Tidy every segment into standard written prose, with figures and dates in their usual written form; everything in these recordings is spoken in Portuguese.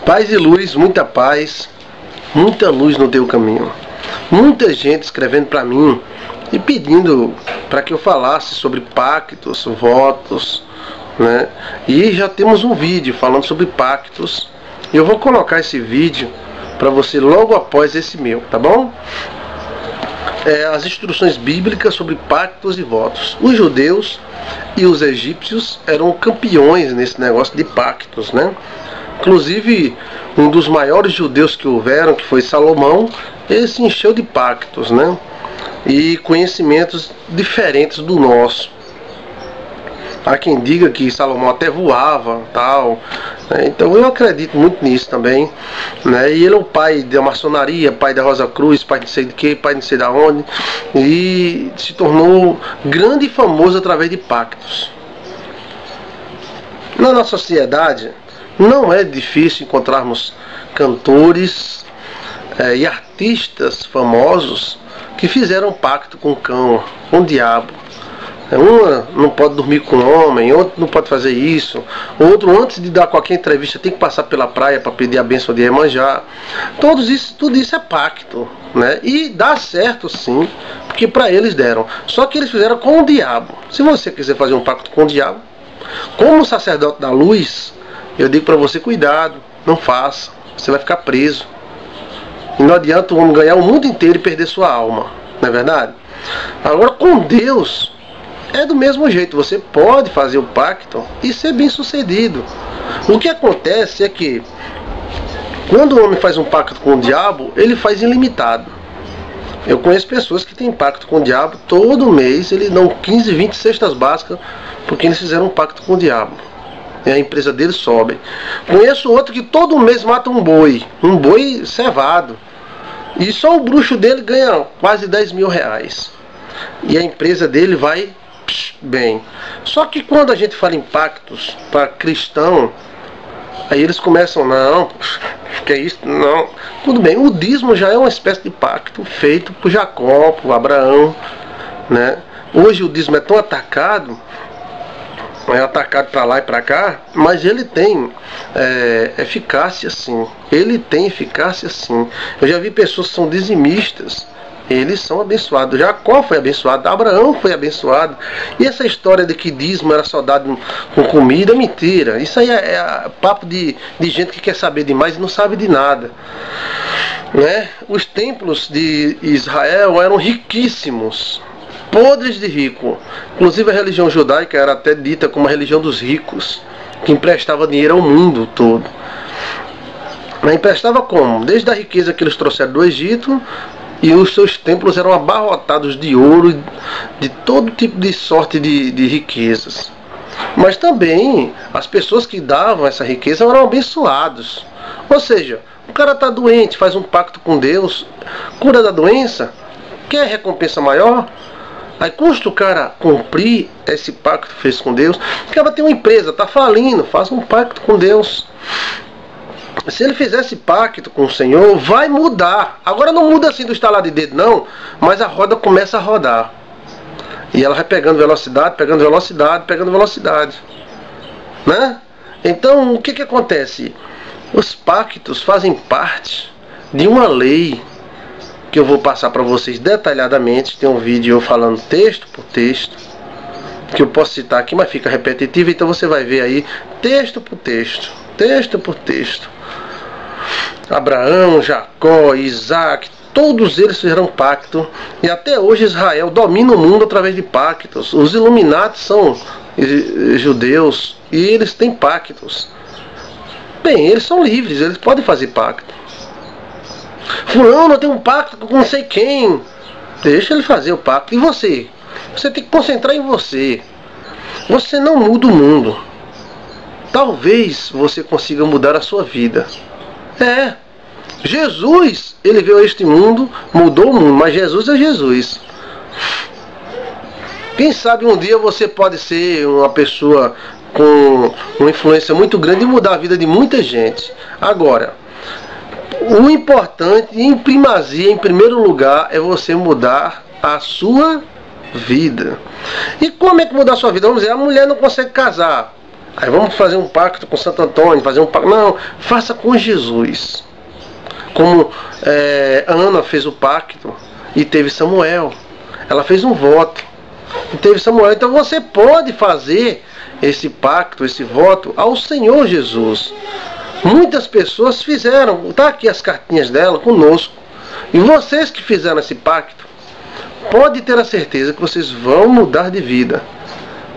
Paz e luz, muita paz, muita luz no teu caminho. Muita gente escrevendo para mim e pedindo para que eu falasse sobre pactos, votos, né? E já temos um vídeo falando sobre pactos. Eu vou colocar esse vídeo para você logo após esse meu, tá bom? As instruções bíblicas sobre pactos e votos. Os judeus e os egípcios eram campeões nesse negócio de pactos, né? Inclusive, um dos maiores judeus que houveram, que foi Salomão, ele se encheu de pactos, né? E conhecimentos diferentes do nosso. Há quem diga que Salomão até voava, tal, né? Então eu acredito muito nisso também, né? E ele é o pai da maçonaria, pai da Rosa Cruz, pai de não sei de que, pai de não sei da onde, e se tornou grande e famoso através de pactos. Na nossa sociedade não é difícil encontrarmos cantores e artistas famosos que fizeram pacto com o cão, com o diabo. Uma não pode dormir com o homem, outro não pode fazer isso, outro antes de dar qualquer entrevista tem que passar pela praia para pedir a bênção de Iemanjá. Tudo isso é pacto, né? E dá certo sim, porque para eles deram. Só que eles fizeram com o diabo. Se você quiser fazer um pacto com o diabo, como sacerdote da luz, eu digo para você, cuidado, não faça, você vai ficar preso. E não adianta o homem ganhar o mundo inteiro e perder sua alma, não é verdade? Agora com Deus é do mesmo jeito, você pode fazer o pacto e ser bem sucedido. O que acontece é que quando o homem faz um pacto com o diabo, ele faz ilimitado. Eu conheço pessoas que têm pacto com o diabo, todo mês eles dão 15, 20 cestas básicas porque eles fizeram um pacto com o diabo. E a empresa deles sobe. Conheço outro que todo mês mata um boi cevado. E só o bruxo dele ganha quase 10 mil reais. E a empresa dele vai bem. Só que quando a gente fala em pactos para cristão, aí eles começam, não, que é isso? Não. Tudo bem, o dízimo já é uma espécie de pacto feito por Jacó, por Abraão, né? Hoje o dízimo é tão atacado, é atacado para lá e para cá, mas ele tem eficácia sim. Ele tem eficácia sim. Eu já vi pessoas que são dizimistas, eles são abençoados. Jacó foi abençoado, Abraão foi abençoado. E essa história de que dízimo era só dado com comida é mentira. Isso aí é papo de gente que quer saber demais e não sabe de nada, né? Os templos de Israel eram riquíssimos, podres de rico. Inclusive a religião judaica era até dita como a religião dos ricos, que emprestava dinheiro ao mundo todo. Mas emprestava como? Desde a riqueza que eles trouxeram do Egito, e os seus templos eram abarrotados de ouro, de todo tipo de sorte de riquezas. Mas também as pessoas que davam essa riqueza eram abençoados. Ou seja, o cara está doente, faz um pacto com Deus, cura da doença, quer recompensa maior? Aí custa o cara cumprir esse pacto que fez com Deus. O cara tem uma empresa, está falindo, faça um pacto com Deus. Se ele fizer esse pacto com o Senhor, vai mudar. Agora não muda assim do estalar de dedo não, mas a roda começa a rodar. E ela vai pegando velocidade, pegando velocidade, pegando velocidade, né? Então o que acontece? Os pactos fazem parte de uma lei que eu vou passar para vocês detalhadamente. Tem um vídeo eu falando texto por texto, que eu posso citar aqui, mas fica repetitivo, então você vai ver aí texto por texto, texto por texto. Abraão, Jacó, Isaac, todos eles fizeram pacto, e até hoje Israel domina o mundo através de pactos. Os Illuminati são judeus e eles têm pactos. Bem, eles são livres, eles podem fazer pacto. Fulano tem um pacto com não sei quem, deixa ele fazer o pacto. E você? Você tem que concentrar em você. Você não muda o mundo. Talvez você consiga mudar a sua vida. Jesus, ele veio a este mundo, mudou o mundo, mas Jesus é Jesus. Quem sabe um dia você pode ser uma pessoa com uma influência muito grande e mudar a vida de muita gente. Agora, o importante, em primazia, em primeiro lugar, é você mudar a sua vida. E como é que mudar a sua vida? Vamos dizer, a mulher não consegue casar. Aí vamos fazer um pacto com Santo Antônio, fazer um pacto. Não, faça com Jesus. Como Ana fez o pacto e teve Samuel. Ela fez um voto e teve Samuel. Então você pode fazer esse pacto, esse voto ao Senhor Jesus. Muitas pessoas fizeram, está aqui as cartinhas dela conosco. E vocês que fizeram esse pacto, pode ter a certeza que vocês vão mudar de vida.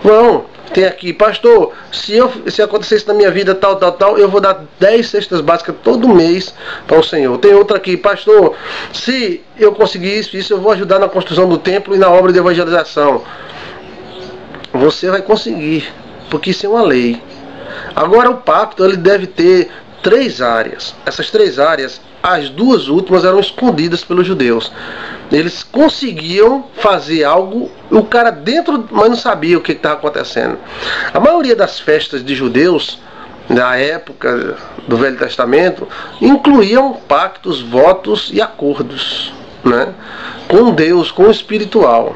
Vão. Tem aqui, pastor, se acontecer isso na minha vida, tal, eu vou dar 10 cestas básicas todo mês para o Senhor. Tem outra aqui, pastor, se eu conseguir isso, eu vou ajudar na construção do templo e na obra de evangelização. Você vai conseguir, porque isso é uma lei. Agora o pacto, ele deve ter 3 áreas. Essas 3 áreas, as 2 últimas eram escondidas pelos judeus. Eles conseguiam fazer algo, o cara dentro, mas não sabia o que estava acontecendo. A maioria das festas de judeus, na época do Velho Testamento, incluíam pactos, votos e acordos, né? Com Deus, com o espiritual.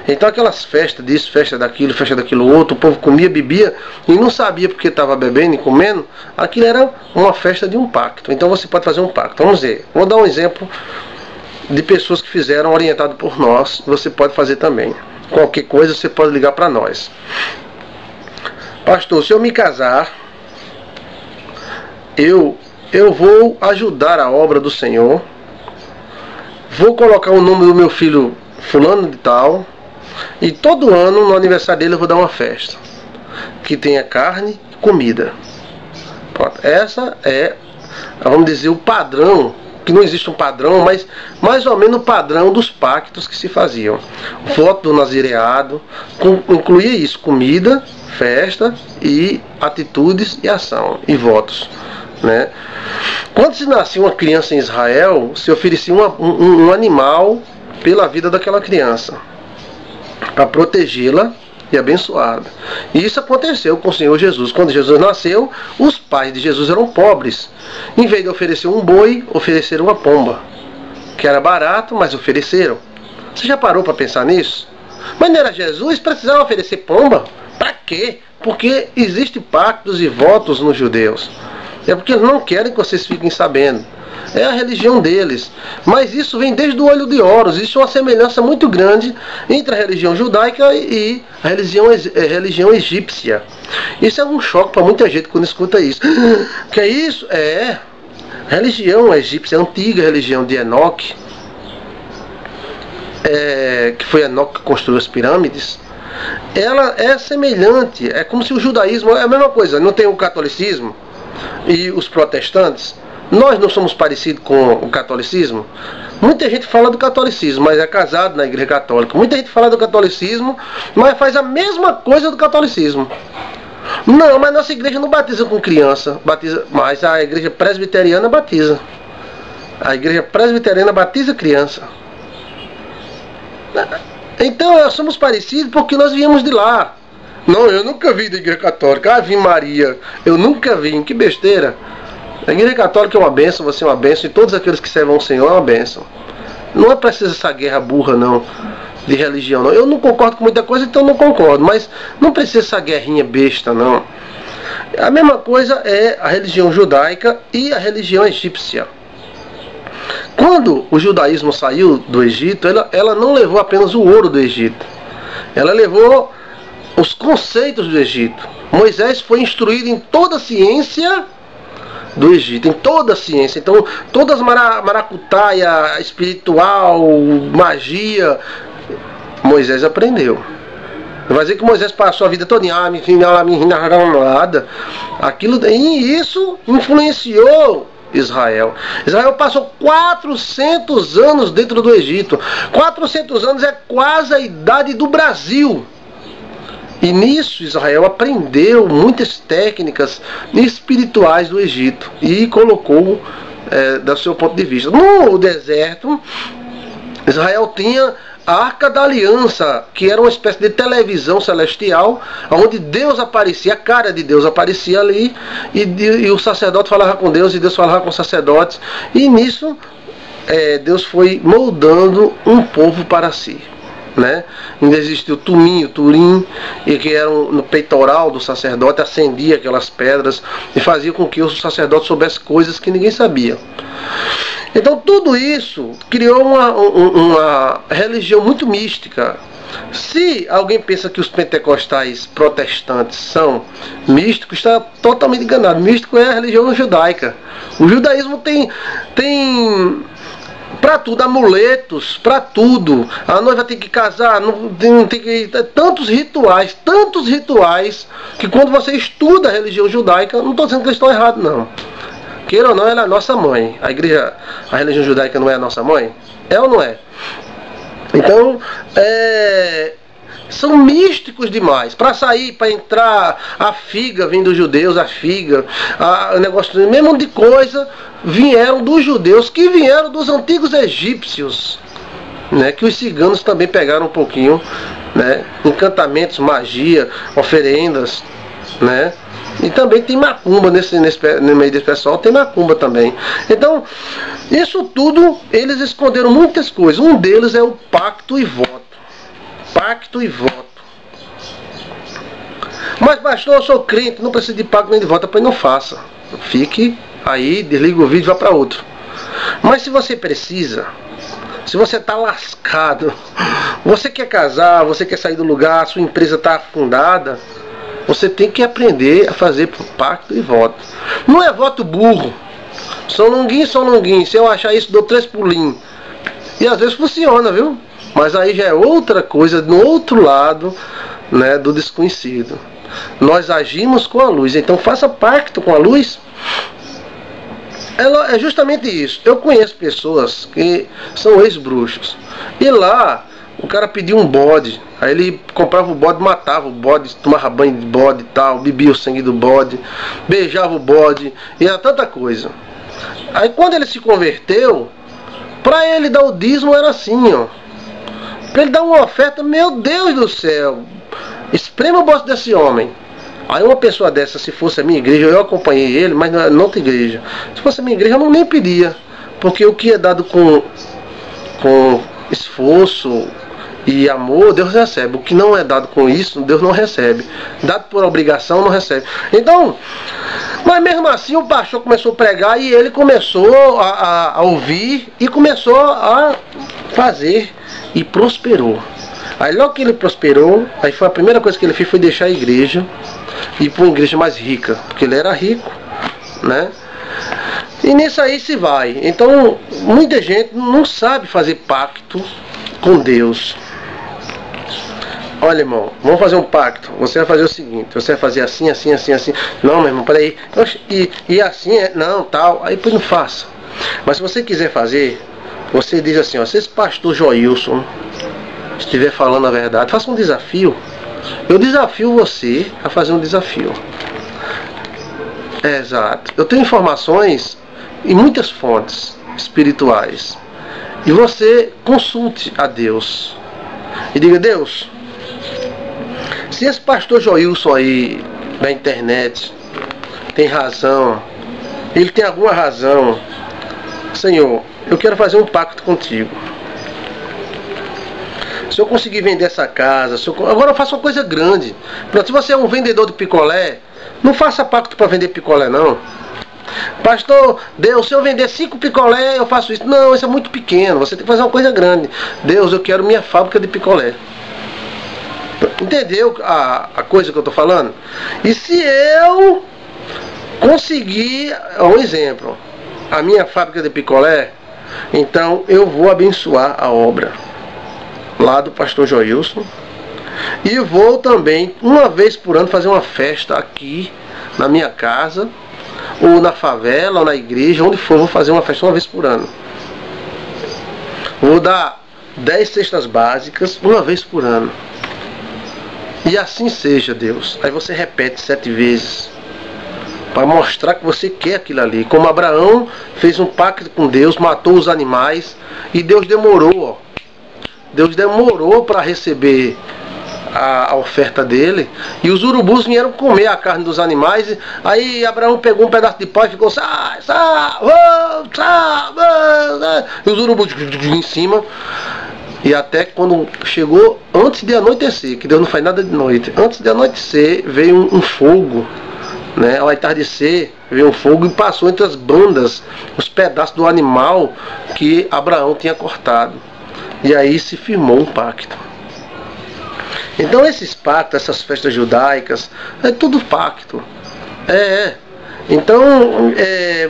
Então aquelas festas disso, festa daquilo outro, o povo comia, bebia e não sabia porque estava bebendo e comendo. Aquilo era uma festa de um pacto. Então você pode fazer um pacto. Vamos ver, vou dar um exemplo de pessoas que fizeram orientado por nós. Você pode fazer também. Qualquer coisa você pode ligar para nós. Pastor, se eu me casar, eu vou ajudar a obra do Senhor, vou colocar o nome do meu filho fulano de tal, e todo ano no aniversário dele eu vou dar uma festa que tenha carne e comida. Pronto. Essa é, vamos dizer, o padrão, que não existe um padrão, mas mais ou menos o padrão dos pactos que se faziam. O voto do nazireado incluía isso: comida, festa e atitudes e ação e votos, né? Quando se nascia uma criança em Israel, se oferecia um animal pela vida daquela criança, para protegê-la e abençoá-la. E isso aconteceu com o Senhor Jesus. Quando Jesus nasceu, os pais de Jesus eram pobres. Em vez de oferecer um boi, ofereceram uma pomba, que era barato, mas ofereceram. Você já parou para pensar nisso? Mas não era Jesus, precisava oferecer pomba? Para quê? Porque existem pactos e votos nos judeus. É porque eles não querem que vocês fiquem sabendo. É a religião deles. Mas isso vem desde o olho de Horus. Isso é uma semelhança muito grande entre a religião judaica e a religião egípcia. Isso é um choque para muita gente quando escuta isso. Que é isso? É a religião egípcia, a antiga religião de Enoque, que foi Enoque que construiu as pirâmides. Ela é semelhante. É como se o judaísmo é a mesma coisa. Não tem o catolicismo e os protestantes. Nós não somos parecidos com o catolicismo? Muita gente fala do catolicismo, mas é casado na igreja católica. Muita gente fala do catolicismo, mas faz a mesma coisa do catolicismo. Não, mas nossa igreja não batiza com criança, batiza, mas a igreja presbiteriana batiza. A igreja presbiteriana batiza criança. Então nós somos parecidos porque nós viemos de lá. Não, eu nunca vi da igreja católica. Ave Maria, eu nunca vi. Que besteira. A igreja católica é uma bênção, você é uma bênção, e todos aqueles que servem ao Senhor é uma bênção. Não é preciso essa guerra burra, não, de religião, não. Eu não concordo com muita coisa, então não concordo, mas não precisa essa guerrinha besta, não. A mesma coisa é a religião judaica e a religião egípcia. Quando o judaísmo saiu do Egito, ela não levou apenas o ouro do Egito. Ela levou os conceitos do Egito. Moisés foi instruído em toda a ciência do Egito, em toda a ciência. Então, todas as maracutaia, espiritual, magia, Moisés aprendeu. Vai dizer que Moisés passou a vida toda nada. Aquilo, e isso influenciou Israel. Israel passou 400 anos dentro do Egito. 400 anos é quase a idade do Brasil. E nisso Israel aprendeu muitas técnicas espirituais do Egito e colocou do seu ponto de vista. No deserto, Israel tinha a Arca da Aliança, que era uma espécie de televisão celestial, onde Deus aparecia, a cara de Deus aparecia ali, e o sacerdote falava com Deus, e Deus falava com os sacerdotes. E nisso Deus foi moldando um povo para si. né? Ainda existia o tumim, o turim, e que era no peitoral do sacerdote, acendia aquelas pedras e fazia com que o sacerdote soubesse coisas que ninguém sabia. Então tudo isso criou uma religião muito mística. Se alguém pensa que os pentecostais protestantes são místicos, está totalmente enganado. Místico é a religião judaica. O judaísmo tem para tudo, amuletos, para tudo. A noiva tem que casar, não tem que tantos rituais, que quando você estuda a religião judaica, não estou dizendo que eles estão errados, não. Queira ou não, ela é a nossa mãe. A religião judaica não é a nossa mãe? É ou não é? Então, são místicos demais. Para sair, para entrar, a figa vem dos judeus, o negócio, mesmo de coisa, vieram dos judeus, que vieram dos antigos egípcios, né? Que os ciganos também pegaram um pouquinho, né? Encantamentos, magia, oferendas, né? E também tem macumba no meio desse pessoal, tem macumba também. Então, isso tudo, eles esconderam muitas coisas. Um deles é o pacto e voto. Pacto e voto. Mas pastor, eu sou crente, não preciso de pacto nem de voto, pois não faça. Fique aí, desliga o vídeo e vá para outro. Mas se você precisa, se você está lascado, você quer casar, você quer sair do lugar, sua empresa está afundada, você tem que aprender a fazer pacto e voto. Não é voto burro. São longuinho. Se eu achar isso, dou 3 pulinhos. E às vezes funciona, viu? Mas aí já é outra coisa, no outro lado, né, do desconhecido. Nós agimos com a luz. Então faça pacto com a luz. É justamente isso. Eu conheço pessoas que são ex-bruxos. E lá o cara pediu um bode, aí ele comprava o bode, matava o bode, tomava banho de bode e tal, bebia o sangue do bode, beijava o bode, e era tanta coisa. Aí quando ele se converteu, para ele dar o dízimo era assim, ó. Para ele dar uma oferta, meu Deus do céu, esprema o bolso desse homem. Aí uma pessoa dessa, se fosse a minha igreja, eu acompanhei ele, mas não outra igreja. Se fosse a minha igreja, eu nem pedia, porque o que é dado com esforço e amor, Deus recebe. O que não é dado com isso, Deus não recebe. Dado por obrigação, não recebe. Então, mas mesmo assim o pastor começou a pregar e ele começou a ouvir e começou a fazer e prosperou. Aí logo que ele prosperou, aí foi a primeira coisa que ele fez foi deixar a igreja e ir para uma igreja mais rica, porque ele era rico, né? E nisso aí se vai. Então muita gente não sabe fazer pacto com Deus. Olha, irmão, vamos fazer um pacto. Você vai fazer o seguinte, você vai fazer assim. Não, meu irmão, peraí. E assim é, não, tal. Aí depois não faça. Mas se você quiser fazer, você diz assim, ó, se esse pastor Joilson estiver falando a verdade, faça um desafio. Eu desafio você a fazer um desafio. Exato. Eu tenho informações em muitas fontes espirituais. E você consulte a Deus. E diga, Deus, se esse pastor Joilson aí na internet tem razão, ele tem alguma razão, Senhor, eu quero fazer um pacto contigo. Se eu conseguir vender essa casa, agora eu faço uma coisa grande. Pronto, se você é um vendedor de picolé, não faça pacto para vender picolé, não. Pastor, Deus, se eu vender 5 picolé, eu faço isso. Não, isso é muito pequeno, você tem que fazer uma coisa grande. Deus, eu quero minha fábrica de picolé. Entendeu a coisa que eu estou falando? E se eu conseguir, um exemplo, a minha fábrica de picolé, então eu vou abençoar a obra lá do pastor Joilson. E vou também, uma vez por ano, fazer uma festa aqui na minha casa, ou na favela, ou na igreja, onde for, vou fazer uma festa uma vez por ano. Vou dar 10 cestas básicas uma vez por ano. E assim seja, Deus. Aí você repete 7 vezes, para mostrar que você quer aquilo ali. Como Abraão fez um pacto com Deus, matou os animais, e Deus demorou, ó. Deus demorou para receber a oferta dele, e os urubus vieram comer a carne dos animais. Aí Abraão pegou um pedaço de pau e ficou e os urubus em cima. E até quando chegou antes de anoitecer, que Deus não faz nada de noite, antes de anoitecer veio um fogo, né? Ao entardecer veio um fogo e passou entre as bandas os pedaços do animal que Abraão tinha cortado. E aí se firmou um pacto. Então esses pactos, essas festas judaicas, é tudo pacto. Então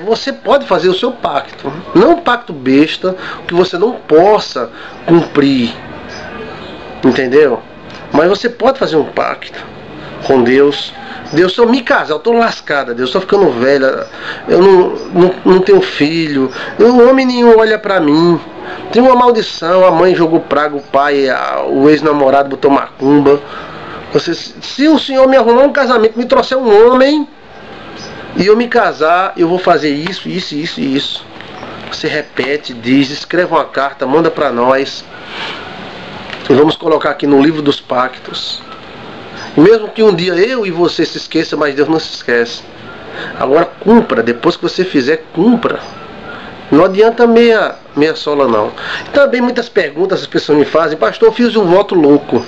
você pode fazer o seu pacto, não um pacto besta que você não possa cumprir, entendeu? Mas você pode fazer um pacto com Deus. Deus, se eu me casar, eu estou lascada, Deus, estou ficando velha, eu não tenho filho, homem nenhum olha para mim, tem uma maldição, a mãe jogou praga, o pai, o ex-namorado botou macumba. Se o Senhor me arrumar um casamento, me trouxer um homem e eu me casar, eu vou fazer isso, isso, isso e isso. Você repete, diz, escreve uma carta, manda para nós e vamos colocar aqui no livro dos pactos. E mesmo que um dia eu e você se esqueça, mas Deus não se esquece. Agora cumpra, depois que você fizer, cumpra. Não adianta meia sola não. Também muitas perguntas as pessoas me fazem: pastor, eu fiz um voto louco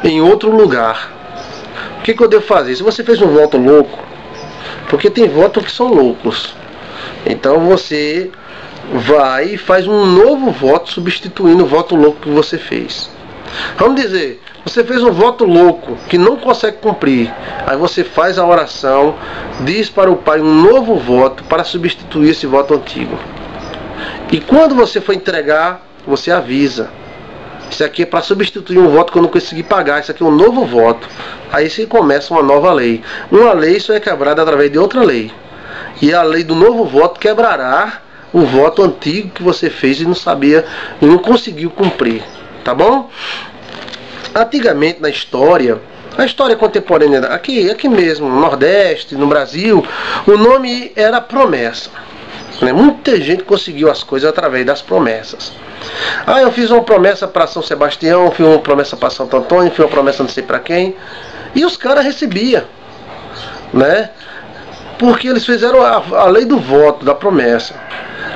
em outro lugar, o que eu devo fazer? Se você fez um voto louco, porque tem votos que são loucos, então você vai e faz um novo voto substituindo o voto louco que você fez. Vamos dizer, você fez um voto louco que não consegue cumprir. Aí você faz a oração, diz para o Pai um novo voto para substituir esse voto antigo. E quando você for entregar, você avisa: isso aqui é para substituir um voto que eu não consegui pagar, isso aqui é um novo voto. Aí se começa uma nova lei. Uma lei só é quebrada através de outra lei. E a lei do novo voto quebrará o voto antigo que você fez e não sabia e não conseguiu cumprir. Tá bom? Antigamente na história, a história contemporânea, aqui mesmo, no Nordeste, no Brasil, o nome era promessa. Muita gente conseguiu as coisas através das promessas. Eu fiz uma promessa para São Sebastião, fiz uma promessa para Santo Antônio, fiz uma promessa não sei para quem. E os caras recebiam, né? Porque eles fizeram a lei do voto, da promessa.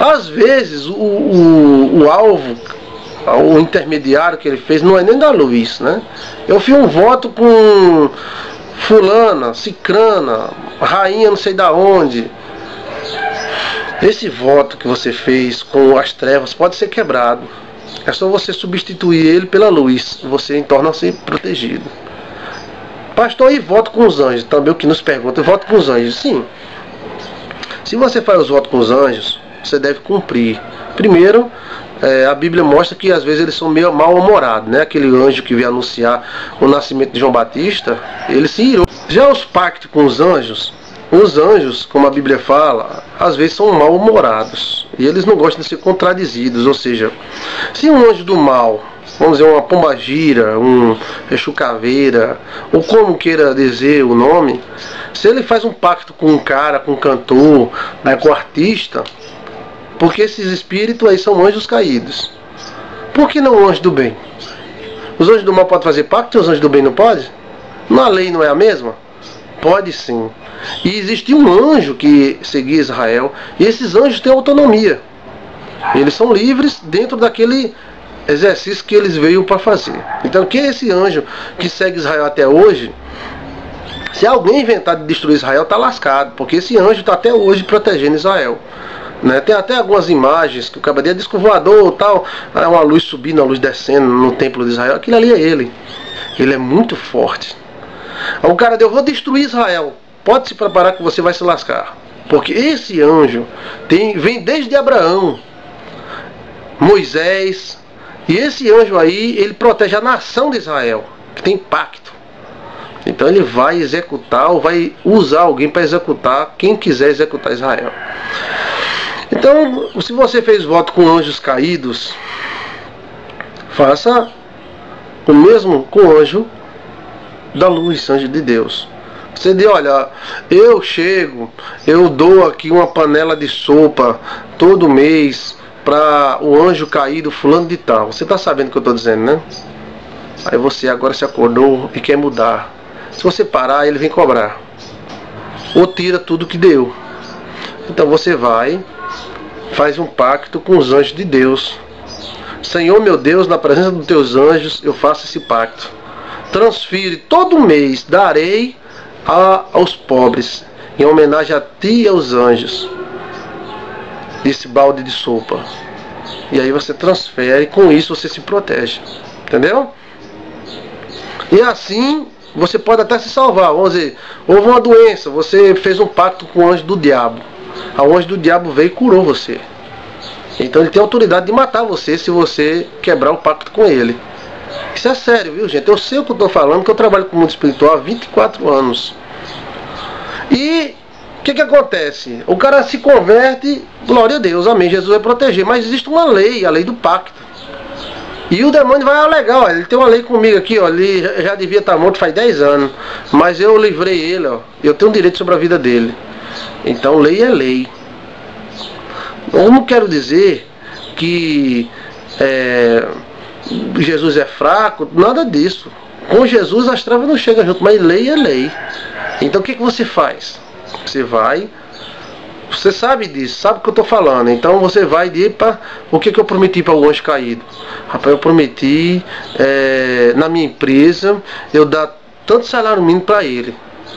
Às vezes o alvo, o intermediário que ele fez não é nem da luz, né? Eu fiz um voto com fulana, cicrana, rainha não sei da onde. Esse voto que você fez com as trevas pode ser quebrado. É só você substituir ele pela luz. Você torna-se protegido. Pastor, e voto com os anjos? Também o que nos pergunta, voto com os anjos? Sim. Se você faz os votos com os anjos, você deve cumprir. Primeiro, a Bíblia mostra que às vezes eles são meio mal-humorados, né? Aquele anjo que veio anunciar o nascimento de João Batista, ele se irou. Já os pactos com os anjos, como a Bíblia fala, às vezes são mal-humorados. E eles não gostam de ser contradizidos. Ou seja, se um anjo do mal, vamos dizer uma pombagira, um Exu-caveira, ou como queira dizer o nome, se ele faz um pacto com um cara, com um cantor, né, com um artista, porque esses espíritos aí são anjos caídos. Por que não anjos do bem? Os anjos do mal podem fazer pacto e os anjos do bem não podem? A lei não é a mesma? Pode sim. E existia um anjo que seguia Israel, e esses anjos têm autonomia. Eles são livres dentro daquele exercício que eles veio para fazer. Então, quem é esse anjo que segue Israel até hoje? Se alguém inventar de destruir Israel, está lascado, porque esse anjo está até hoje protegendo Israel. Né? Tem até algumas imagens que o cabra disco voador tal, uma luz subindo, uma luz descendo no templo de Israel. Aquilo ali é ele. Ele é muito forte. O cara deu: eu vou destruir Israel. Pode se preparar que você vai se lascar. Porque esse anjo vem desde Abraão, Moisés. E esse anjo aí, ele protege a nação de Israel, que tem pacto. Então ele vai executar, ou vai usar alguém para executar quem quiser executar Israel. Então, se você fez voto com anjos caídos, faça o mesmo com o anjo da luz, anjo de Deus. Você diz: olha, eu chego, eu dou aqui uma panela de sopa todo mês para o anjo caído fulano de tal. Você está sabendo o que eu estou dizendo, né? Aí você agora se acordou e quer mudar. Se você parar, ele vem cobrar. Ou tira tudo que deu. Então você vai, faz um pacto com os anjos de Deus. Senhor meu Deus, na presença dos teus anjos, eu faço esse pacto. Transfire todo mês, darei aos pobres, em homenagem a ti e aos anjos, esse balde de sopa. E aí você transfere, com isso você se protege. Entendeu? E assim você pode até se salvar. Vamos dizer, houve uma doença, você fez um pacto com o anjo do diabo. O anjo do diabo veio e curou você. Então ele tem autoridade de matar você se você quebrar o pacto com ele. Isso é sério, viu, gente? Eu sei o que eu estou falando, porque eu trabalho com o mundo espiritual há 24 anos. E o que acontece? O cara se converte, glória a Deus, amém, Jesus vai proteger. Mas existe uma lei, a lei do pacto. E o demônio vai alegar, ó, ele tem uma lei comigo aqui, ó, ele já devia estar morto faz 10 anos. Mas eu livrei ele, ó, eu tenho direito sobre a vida dele. Então lei é lei. Eu não quero dizer que Jesus é fraco, nada disso. Com Jesus as trevas não chegam junto, mas lei é lei. Então o que você faz? Você vai, você sabe disso, sabe o que eu estou falando. Então você vai de para o que eu prometi para o anjo caído. Rapaz, eu prometi na minha empresa eu dar tanto salário mínimo para ele.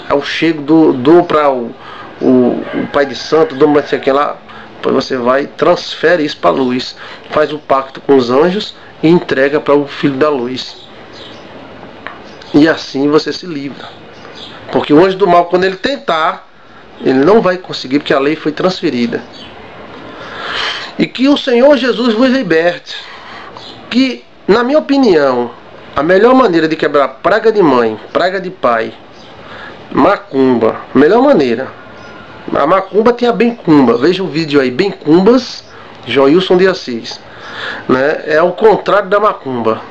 Eu chego, dou para o pai de santo, dou mais sei lá. Depois você vai, transfere isso para a luz, faz o pacto com os anjos e entrega para o filho da luz. E assim você se livra. Porque o anjo do mal, quando ele tentar, ele não vai conseguir, porque a lei foi transferida. E que o Senhor Jesus vos liberte. Que, na minha opinião, a melhor maneira de quebrar praga de mãe, praga de pai, macumba, melhor maneira. A macumba tem a bencumba. Veja o vídeo aí, bencumbas, Joilson de Assis, né? É o contrário da macumba.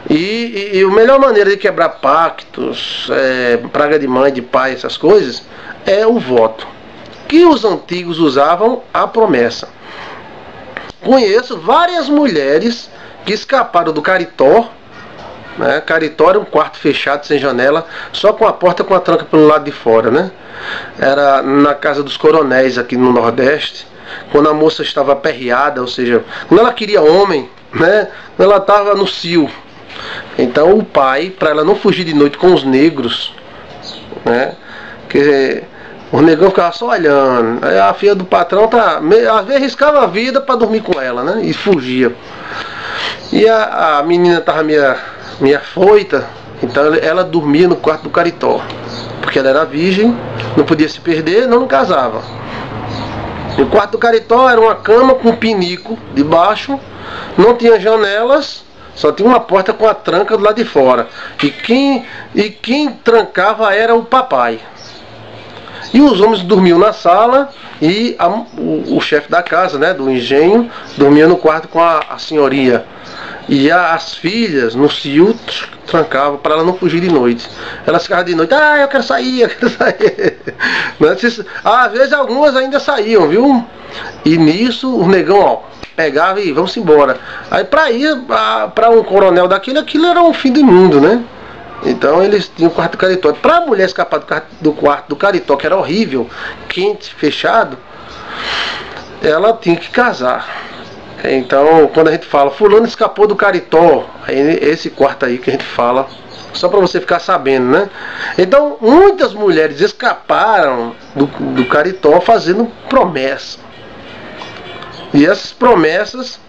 E a melhor maneira de quebrar pactos, praga de mãe, de pai, essas coisas, é o voto. Que os antigos usavam a promessa. Conheço várias mulheres que escaparam do caritó, né? Caritó era um quarto fechado, sem janela, só com a porta com a tranca pelo lado de fora, né? Era na casa dos coronéis aqui no Nordeste, quando a moça estava aperreada, ou seja, quando ela queria homem, né? Quando ela estava no cio. Então o pai, para ela não fugir de noite com os negros, né? Que o negão ficava só olhando. Aí a filha do patrão às vezes arriscava a vida para dormir com ela, né? E fugia. E a menina estava minha foita, então ela dormia no quarto do caritó, porque ela era virgem, não podia se perder, não casava. O quarto do caritó era uma cama com um pinico debaixo, não tinha janelas, só tinha uma porta com a tranca do lado de fora. E quem trancava era o papai. E os homens dormiam na sala e o chefe da casa, né, do engenho, dormia no quarto com a senhoria. E as filhas no cio trancavam para ela não fugir de noite. Elas ficavam de noite, eu quero sair, eu quero sair. Às vezes algumas ainda saíam, viu? E nisso o negão, ó, pegava e vamos embora. Aí para ir para um coronel aquilo era um fim do mundo, né? Então eles tinham o quarto do caritó. Para a mulher escapar do quarto do caritó, que era horrível, quente, fechado, ela tinha que casar. Então, quando a gente fala, fulano escapou do caritó, aí esse quarto aí que a gente fala, só para você ficar sabendo, né? Então, muitas mulheres escaparam do caritó fazendo promessa. E essas promessas,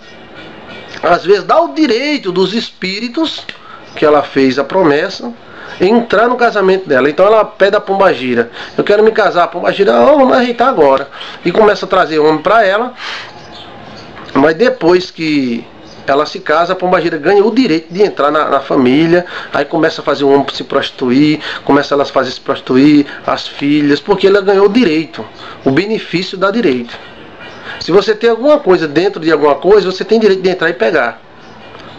às vezes, dá o direito dos espíritos que ela fez a promessa entrar no casamento dela. Então ela pede a pombagira, eu quero me casar. A pombagira, vamos ajeitar agora. E começa a trazer homem para ela. Mas depois que ela se casa, a pombagira ganha o direito de entrar na família. Aí começa a fazer o homem se prostituir, começa elas a fazer se prostituir, as filhas, porque ela ganhou o direito. O benefício dá direito. Se você tem alguma coisa dentro de alguma coisa, você tem direito de entrar e pegar.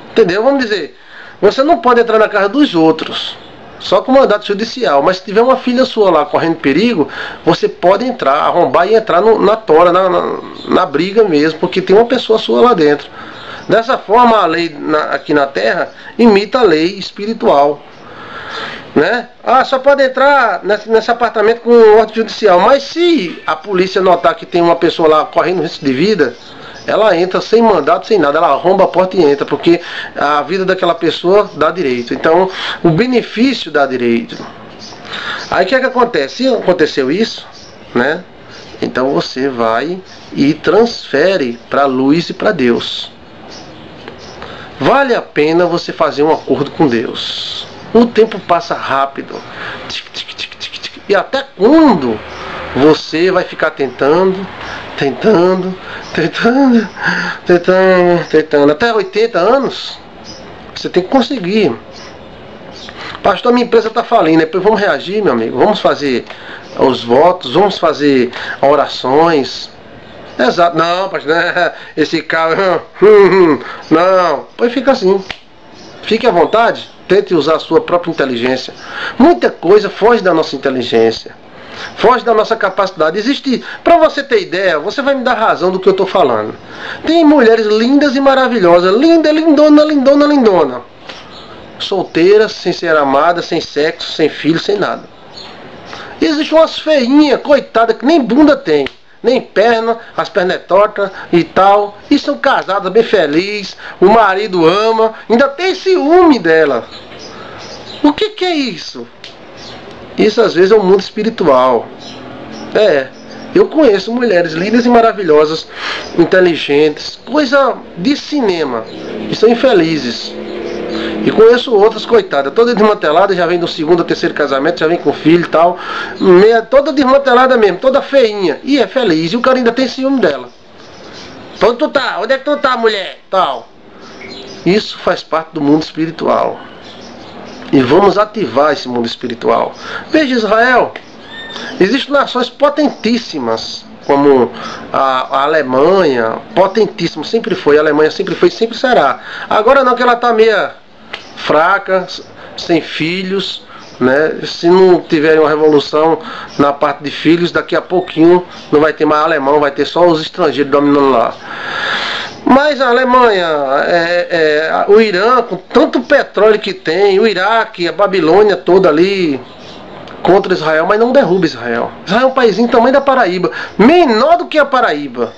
Entendeu? Vamos dizer, você não pode entrar na casa dos outros, só com mandato judicial. Mas se tiver uma filha sua lá correndo perigo, você pode entrar, arrombar e entrar na tora, na briga mesmo, porque tem uma pessoa sua lá dentro. Dessa forma, a lei aqui na Terra imita a lei espiritual, né? Só pode entrar nesse apartamento com ordem judicial. Mas se a polícia notar que tem uma pessoa lá correndo risco de vida, ela entra sem mandato, sem nada, ela arromba a porta e entra, porque a vida daquela pessoa dá direito. Então, o benefício dá direito. Aí o que é que acontece? Se aconteceu isso, né? Então você vai e transfere para a luz e para Deus. Vale a pena você fazer um acordo com Deus. O tempo passa rápido. E até quando você vai ficar tentando, até 80 anos, você tem que conseguir. Pastor, minha empresa está falindo. Depois vamos reagir, meu amigo. Vamos fazer os votos, vamos fazer orações. Exato. Não, pastor, esse carro. Não. Pois fica assim. Fique à vontade. Tente usar a sua própria inteligência. Muita coisa foge da nossa inteligência. Foge da nossa capacidade. Existe, para você ter ideia, você vai me dar razão do que eu estou falando. Tem mulheres lindas e maravilhosas. Linda, lindona, lindona, lindona. Solteiras, sem ser amadas, sem sexo, sem filho, sem nada. Existe umas feinhas, coitadas, que nem bunda tem, nem perna, as pernas é tortas e tal, e são casadas bem felizes, o marido ama, ainda tem ciúme dela. O que é isso? Isso às vezes é o mundo espiritual. Eu conheço mulheres lindas e maravilhosas, inteligentes, coisa de cinema, e são infelizes. E conheço outras, coitadas, toda desmantelada, já vem do segundo, terceiro casamento, já vem com filho e tal, toda desmantelada mesmo, toda feinha, e é feliz, e o cara ainda tem ciúme dela. Onde tu tá? Onde é que tu tá, mulher? Tal. Isso faz parte do mundo espiritual. E vamos ativar esse mundo espiritual. Veja Israel, existem nações potentíssimas, como a Alemanha, potentíssima, sempre foi, a Alemanha sempre foi e sempre será. Agora não, que ela está meia fraca, sem filhos, né? Se não tiverem uma revolução na parte de filhos, daqui a pouquinho não vai ter mais alemão, vai ter só os estrangeiros dominando lá. Mas a Alemanha, o Irã, com tanto petróleo que tem, o Iraque, a Babilônia toda ali contra Israel, mas não derruba Israel. Israel é um paísinho do tamanho da Paraíba, menor do que a Paraíba.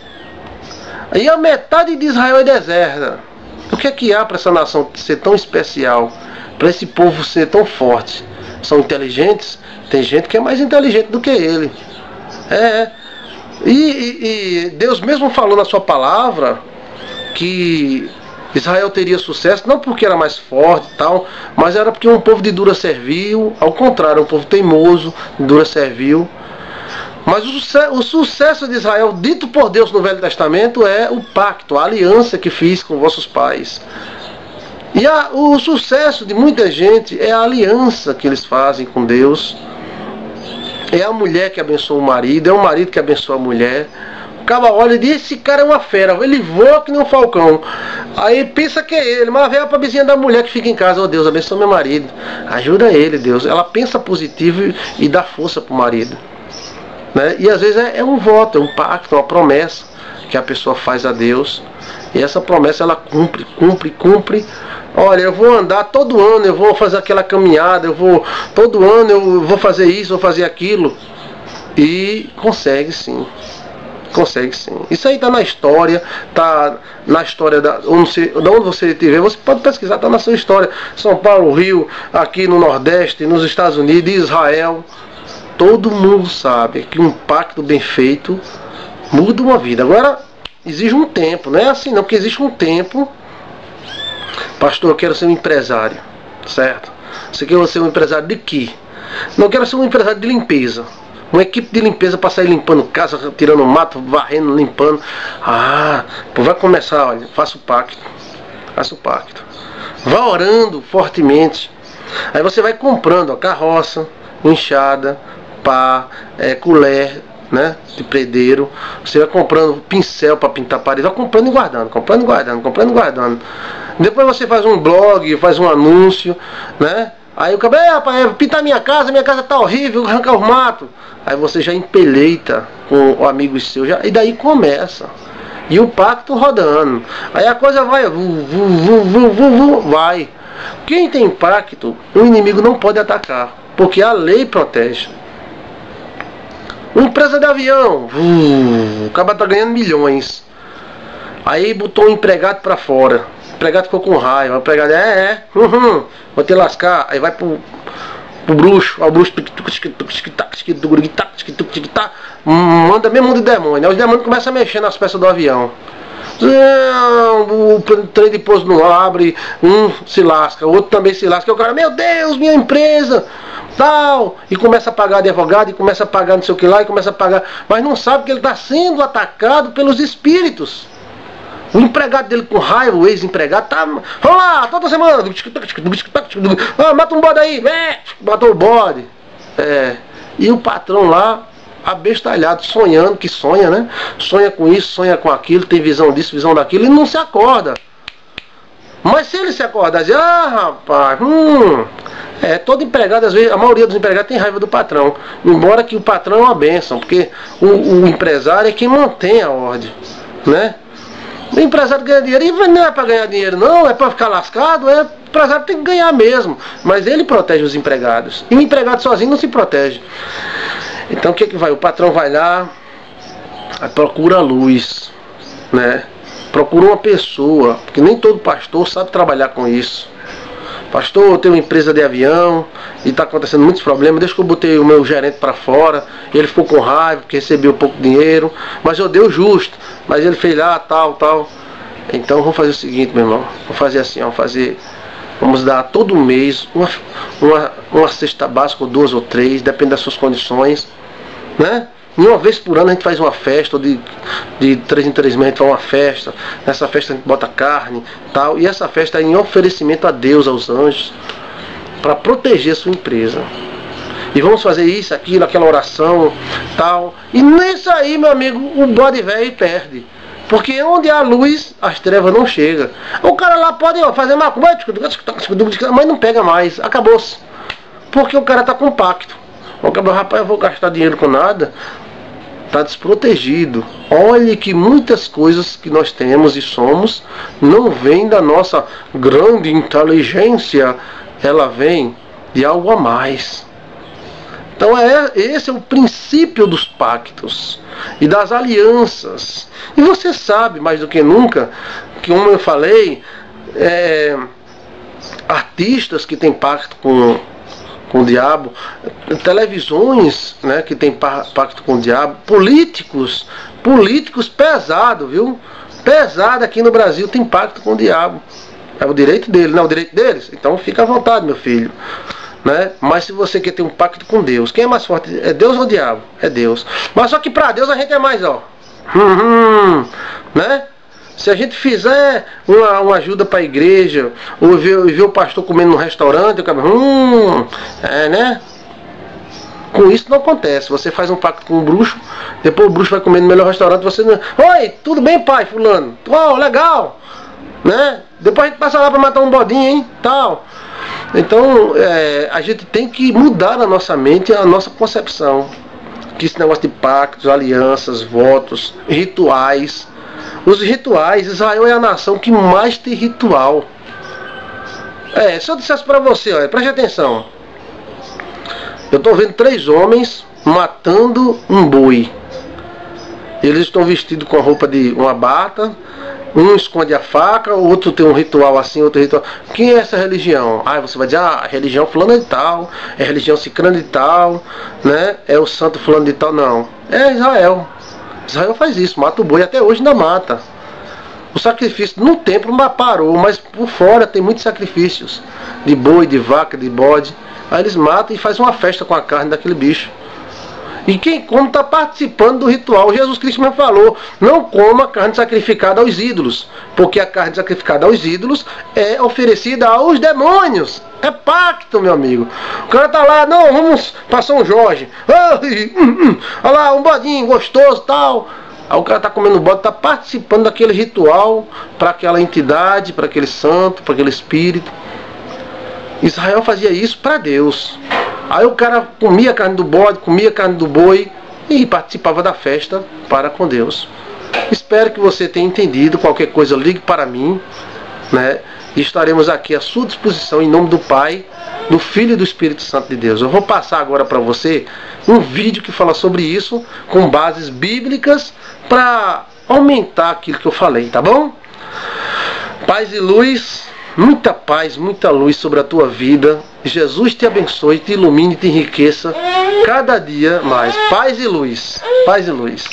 E a metade de Israel é deserta. O que é que há para essa nação ser tão especial? Para esse povo ser tão forte? São inteligentes? Tem gente que é mais inteligente do que ele. E Deus mesmo falou na sua palavra que Israel teria sucesso, não porque era mais forte e tal, mas era porque um povo de dura servil, ao contrário, um povo teimoso, de dura servil. Mas o sucesso de Israel, dito por Deus no Velho Testamento, é o pacto, a aliança que fiz com vossos pais. E o sucesso de muita gente é a aliança que eles fazem com Deus. É a mulher que abençoa o marido, é o marido que abençoa a mulher. O cara olha e diz, esse cara é uma fera, ele voa que nem um falcão. Aí pensa que é ele, mas vem a vizinha da mulher que fica em casa, Deus, abençoa meu marido. Ajuda ele, Deus. Ela pensa positivo e dá força para o marido. Né? E às vezes é um voto, é um pacto, uma promessa que a pessoa faz a Deus. E essa promessa ela cumpre. Olha, eu vou andar todo ano, eu vou fazer aquela caminhada, todo ano eu vou fazer isso, vou fazer aquilo. E consegue sim. Consegue sim. Isso aí está na história, está na história da onde você estiver, você pode pesquisar, está na sua história. São Paulo, Rio, aqui no Nordeste, nos Estados Unidos, Israel. Todo mundo sabe que um pacto bem feito muda uma vida. Agora, exige um tempo, não é assim não, porque existe um tempo. Pastor, eu quero ser um empresário, certo? Você quer ser um empresário de quê? Não, eu quero ser um empresário de limpeza. Uma equipe de limpeza para sair limpando casa, tirando mato, varrendo, limpando. Vai começar, olha, faça o pacto. Vá orando fortemente. Aí você vai comprando a carroça, enxada, pá, colher, né, de predeiro. Você vai comprando pincel para pintar a parede, vai comprando e guardando. Depois você faz um blog, faz um anúncio, né? Aí o cabelo, rapaz, pintar minha casa tá horrível, arrancar os matos. Aí você já empeleita com o amigo seu, e daí começa. E o pacto rodando. Aí a coisa vai, vai. Quem tem pacto, o inimigo não pode atacar, porque a lei protege. Uma empresa de avião, o cara tá ganhando milhões. Aí botou um empregado para fora. O empregado ficou com raiva. O empregado, vou te lascar. Aí vai pro bruxo. Aí o bruxo manda mesmo de demônio. Aí os demônios começam a mexer nas peças do avião. O trem de pouso não abre. Um se lasca, o outro também se lasca. O cara, meu Deus, minha empresa, tal. E começa a pagar advogado, e começa a pagar não sei o que lá, e começa a pagar. Mas não sabe que ele está sendo atacado pelos espíritos. O empregado dele com raiva, o ex-empregado, tá. Vamos lá, toda semana. Mata um bode aí, matou o bode. E o patrão lá, abestalhado, sonhando, que sonha, né? Sonha com isso, sonha com aquilo, tem visão disso, visão daquilo, e não se acorda. Mas se ele se acordar e dizer, rapaz, todo empregado, às vezes, a maioria dos empregados tem raiva do patrão. Embora que o patrão é uma bênção, porque o empresário é quem mantém a ordem, né? O empresário ganha dinheiro, e não é para ganhar dinheiro não, é para ficar lascado, o empresário tem que ganhar mesmo. Mas ele protege os empregados. E o empregado sozinho não se protege. Então o que vai? O patrão vai lá, procura a luz, né? Procura uma pessoa, porque nem todo pastor sabe trabalhar com isso. Pastor, eu tenho uma empresa de avião e está acontecendo muitos problemas. Desde que eu botei o meu gerente para fora, ele ficou com raiva porque recebeu pouco dinheiro, mas eu dei o justo. Mas ele fez lá, tal. Então vamos fazer o seguinte, meu irmão. Vamos fazer assim, vamos dar todo mês uma cesta básica, ou 2 ou 3, depende das suas condições, né? E uma vez por ano a gente faz uma festa, ou de 3 em 3 meses a gente faz uma festa. Nessa festa a gente bota carne, tal. E essa festa é em oferecimento a Deus, aos anjos, para proteger a sua empresa. E vamos fazer isso, aquilo, aquela oração, tal. E nisso aí, meu amigo, o bode velho perde. Porque onde há luz, as trevas não chegam. O cara lá pode fazer macumba, mas não pega mais. Acabou-se. Porque o cara está com pacto. O cara, rapaz, eu vou gastar dinheiro com nada. Está desprotegido. Olhe que muitas coisas que nós temos e somos não vêm da nossa grande inteligência. Ela vem de algo a mais. Então esse é o princípio dos pactos e das alianças. E você sabe mais do que nunca que, como eu falei, artistas que têm pacto com o diabo, televisões, né, que tem pacto com o diabo, políticos pesado, viu? Pesado aqui no Brasil tem pacto com o diabo. É o direito dele, não é o direito deles? Então fica à vontade, meu filho. Né? Mas se você quer ter um pacto com Deus, quem é mais forte? É Deus ou o diabo? É Deus. Mas só que para Deus a gente é mais, né? Se a gente fizer uma ajuda para a igreja, ou ver o pastor comendo no restaurante, né? Com isso não acontece. Você faz um pacto com o bruxo, depois o bruxo vai comer no melhor restaurante, você não... Oi, tudo bem, pai fulano? Oh, legal, né? Depois a gente passa lá para matar um bodinho, hein? Tal. Então, a gente tem que mudar na nossa mente a nossa concepção. Que esse negócio de pactos, alianças, votos, rituais. Os rituais, Israel é a nação que mais tem ritual. Se eu dissesse para você, olha, preste atenção. Eu estou vendo 3 homens matando um boi. Eles estão vestidos com a roupa de uma bata. Um esconde a faca, o outro tem um ritual assim, outro ritual. Quem é essa religião? Você vai dizer, a religião fulano de tal, é a religião cicrana de tal, né? É o santo fulano de tal. Não, é Israel. Israel faz isso, mata o boi, até hoje ainda mata. O sacrifício no templo parou, mas por fora tem muitos sacrifícios de boi, de vaca, de bode. Aí eles matam e fazem uma festa com a carne daquele bicho. E quem come está participando do ritual. Jesus Cristo me falou, não coma carne sacrificada aos ídolos, porque a carne sacrificada aos ídolos é oferecida aos demônios. É pacto, meu amigo. O cara tá lá, não, vamos para São Jorge. Olha lá, um bodinho gostoso e tal. Aí o cara tá comendo bode, tá participando daquele ritual para aquela entidade, para aquele santo, para aquele espírito. Israel fazia isso para Deus. Aí o cara comia a carne do bode, comia a carne do boi e participava da festa para com Deus. Espero que você tenha entendido. Qualquer coisa, ligue para mim, né? E estaremos aqui à sua disposição em nome do Pai, do Filho e do Espírito Santo de Deus. Eu vou passar agora para você um vídeo que fala sobre isso, com bases bíblicas, para aumentar aquilo que eu falei, tá bom? Paz e luz, muita luz sobre a tua vida. Jesus te abençoe, te ilumine, te enriqueça cada dia mais. Paz e luz, paz e luz.